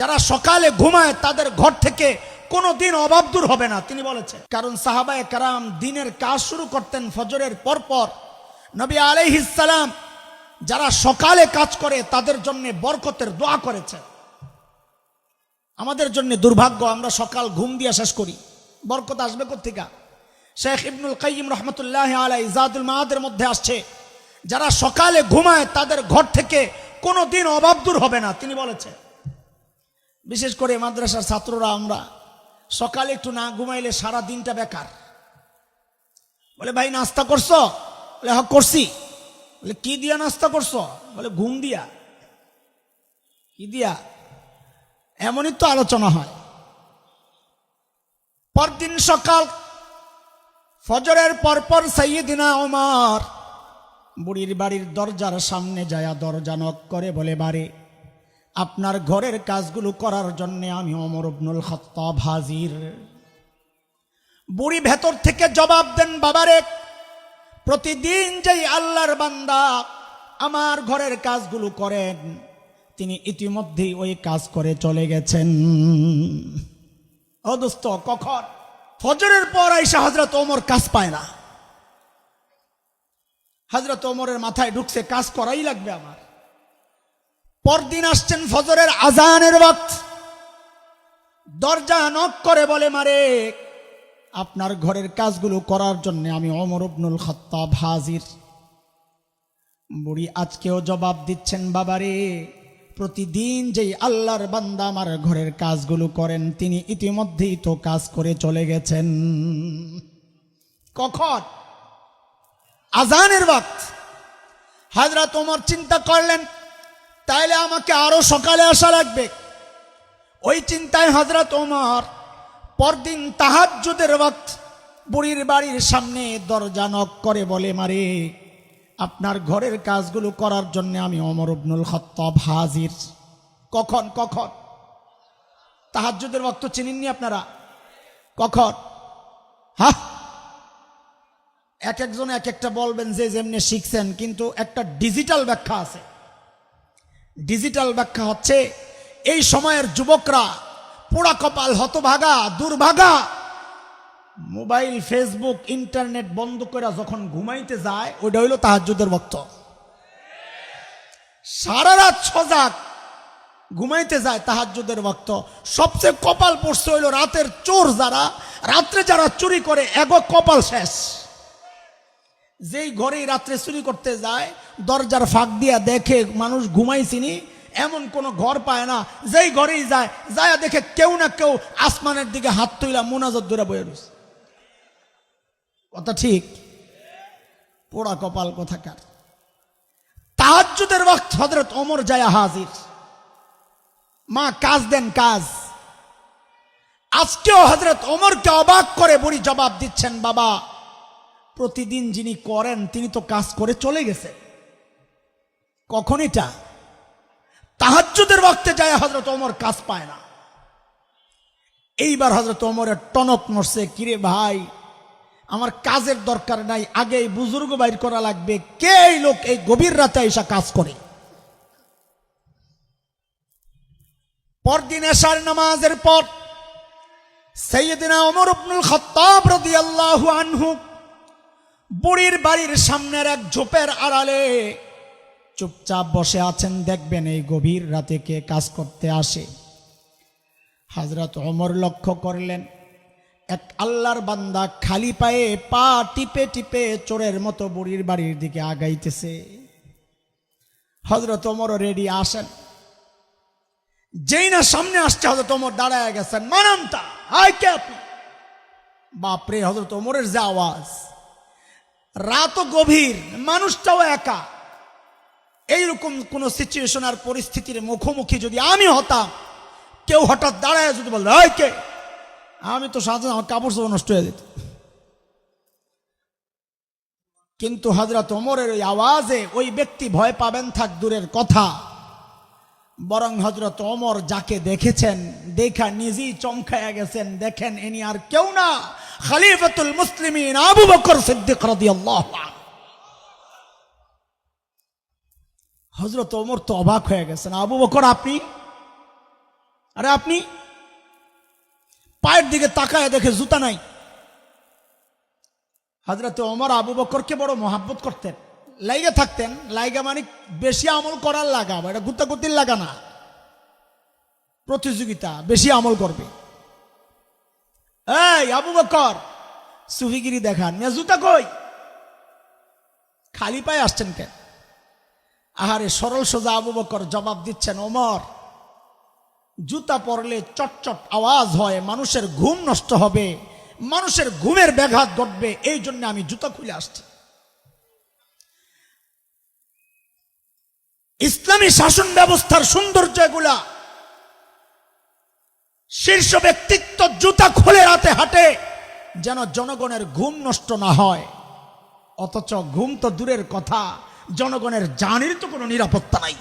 যারা সকালে ঘুমায় তাদের ঘর থেকে কোনোদিন অভাব দূর হবে না তিনি বলেছেন। কারণ সাহাবায়ে কেরাম দিনের কাজ শুরু করতেন ফজরের পরপর। নবী আলাইহিস সালাম যারা সকালে কাজ করে তাদের জন্য বরকতের দোয়া করেছেন। আমাদের জন্য দুর্ভাগ্য, আমরা সকাল ঘুম দিয়ে শেষ করি, বরকত আসবে কোত্থেকে? শেখ ইবনুল কাইয়িম রহমতুল্লাহ আলাইহি জাদুল মাআদের মধ্যে আসছে, যারা সকালে ঘুমায় তাদের ঘর থেকে কোনোদিন অভাব দূর হবে না তিনি বলেছেন। বিশেষ করে মাদ্রাসার ছাত্ররা আমরা সকালে একটু না ঘুমাইলে সারা দিনটা বেকার। বলে ভাই নাস্তা করছো? বলে হ্যাঁ করছি। বলে কি দিয়া নাস্তা করছো? বলে ঘুম দিয়া। কি দিয়া? এমনই তো আলোচনা হয়। পরদিন সকাল ফজরের পরপর সাইয়্যিদিনা ওমর বুড়ির বাড়ির দরজার সামনে যায়া দরজা নক করে বলে, বারে আপনার ঘরের কাজগুলো করার জন্য আমি ওমর ইবনুল খাত্তাব হাজির। বুড়ি ভেতর থেকে জবাব দেন, বাবারে প্রতিদিন যেই আল্লাহর বান্দা আমার ঘরের কাজগুলো করেন তিনি ইতিমধ্যেই ওই কাজ করে চলে গেছেন। ও দোস্ত, কখন? ফজরের পর আইসা হযরত ওমর কাজ পায় না। হযরত ওমরের মাথায় ঢুকছে কাজ করাই লাগবে আমার। পরদিন আসছেন ফজরের আজানের ওয়াক্ত, দরজা নক করে বলে, মারে আপনার ঘরের কাজগুলো করার জন্য আমি ওমর ইবনুল খাত্তাব হাজির। বুড়ি আজকেও জবাব দিচ্ছেন, বাবারে প্রতিদিন যেই আল্লাহর বান্দা আমার ঘরের কাজগুলো করেন তিনি ইতিমধ্যেই তো কাজ করে চলে গেছেন। কখন? আজানের ওয়াক্ত। হযরত ওমর চিন্তা করলেন তাইলে আমাকে আরো সকালে আসা লাগবে। ওই চিন্তায় হযরত ওমর পরদিন তাহাজ্জুদের ওয়াক্ত বুড়ির বাড়ির সামনে দরজা নক করে বলে, মারে আপনার ঘরের কাজগুলো করার জন্য আমি ওমর ইবনুল খাত্তাব হাজির। কখন? কখন? তাহাজ্জুদের ওয়াক্ত চিনেননি আপনারা? কখন? হ্যাঁ, এক একজন এক একটা বলবেন যে যেমনি শিখছেন, কিন্তু একটা ডিজিটাল ব্যাখ্যা আছে। ডিজিটাল ব্যাখ্যা হচ্ছে এই সময়ের যুবকরা পোড়া কপাল, হতভাগা, দুর্ভাগা, মোবাইল, ফেসবুক, ইন্টারনেট বন্ধ করে যখন ঘুমাইতে যায় ওইটা হইল তাহাজ্জুদের ওয়াক্ত। সারা রাত সজাগ ঘুমাইতে যায় তাহাজ্জুদের ওয়াক্ত। সবচেয়ে কপাল পড়ছে হইল রাতের চোর, যারা রাত্রে যারা চুরি করে এগো কপাল শেষ। যেই ঘরেই রাত্রে চুরি করতে যায় দরজার ফাঁক দিয়া দেখে মানুষ ঘুমাইছিনি এমন কোন ঘর পায় না। যেই ঘরেই যায় যায় দেখে কেউ না কেউ আসমানের দিকে হাত তুইলা মুনাজাত ধরে বয়ে রয়েছে। কথা ঠিক? পোড়া কপাল কোথাকার। তাহাজ্জুদের ওয়াক্ত হযরত ওমর যায় হাজির। মা কাজ দেন, কাজ। আজকেও হযরত ওমরকে অবাক করে বুড়ি জবাব দিচ্ছেন, বাবা প্রতিদিন যিনি করেন তিনি তো কাজ করে চলে গেছে। কখন এটা? তাহাজ্জুদের ওয়াক্তে যায় হযরত ওমর কাজ পায় না। এইবার হযরত ওমরের টনক নড়ছে, কিরে ভাই আমার কাজের দরকার নাই, আগে এই বুজুর্গ বাইর করা লাগবে। কে এই লোক এই গভীর রাতে এসে কাজ করে? পরদিন এশার নামাজের পর সাইয়্যিদিনা ওমর ইবনুল খাত্তাব রাদিয়াল্লাহু আনহু বুড়ির বাড়ির সামনের এক ঝোপের আড়ালে চুপচাপ বসে আছেন। দেখবেন এই গভীর রাতে কে কাজ করতে আসে। হযরত ওমর লক্ষ্য করলেন এক আল্লাহর বান্দা খালি পায়ে পা টিপে টিপে চোরের মতো বুড়ির বাড়ির দিকে আগাইতেছে। হযরত ওমর রেডি, আসেন। যেই না সামনে আসছে হযরত ওমর দাঁড়ায় গেছেন। মানামতা, হাই কে আপনি? বাপরে, হযরত ওমরের যে আওয়াজ! রাতও গভীর, মানুষটাও একা। এইরকম কোন সিচুয়েশন আর পরিস্থিতির মুখোমুখি যদি আমি হতাম, কেউ হঠাৎ দাঁড়ায় যদি বলতো হাই কে, আমি তো সাথে আমার কাপড় চোপড় নষ্ট হয়ে যেত। কিন্তু হযরত ওমরের ওই আওয়াজে ওই ব্যক্তি ভয় পাবেন থাক দূরের কথা, বরং হযরত ওমর যাকে দেখেছেন দেখা নিজেই চমকায়া গেছেন। দেখেন ইনি আর কেউ না, খলিফাতুল মুসলিমিন আবু বকর সিদ্দিক রাদিয়াল্লাহু আনহু। হযরত ওমর তো অবাক হয়ে গেছেন, আবু বকর আপনি? আরে আপনি পায়ের দিকে তাকায় দেখে জুতা নাই। হযরত ওমর আবু বকরকে বড় মহাব্বত করতেন, লাইগা থাকতেন। লাইগা মানে বেশি আমল করার লাগা, এটা গুতাগুতির লাগা না, প্রতিযোগিতা, বেশি আমল করবে। এই আবু বকর, সুফিগিরি দেখান, জুতা কই, খালি পায়ে আসছেন কেন? আহারে সরল সোজা আবু বকর জবাব দিচ্ছেন, ওমর, জুতা পরলে চটচট আওয়াজ হয়, মানুষের ঘুম নষ্ট হবে, মানুষের ঘুমের ব্যাঘাত ঘটবে, এই জন্য আমি জুতা খুলে আসছি। ইসলামী শাসন ব্যবস্থার সৌন্দর্য এগুলা। শীর্ষ ব্যক্তিত্ব জুতা খুলে রাতে হাঁটে যেন জনগণের ঘুম নষ্ট না হয়, অথচ ঘুম তো দূরের কথা, জনগণের জানের তো কোনো নিরাপত্তা নাই।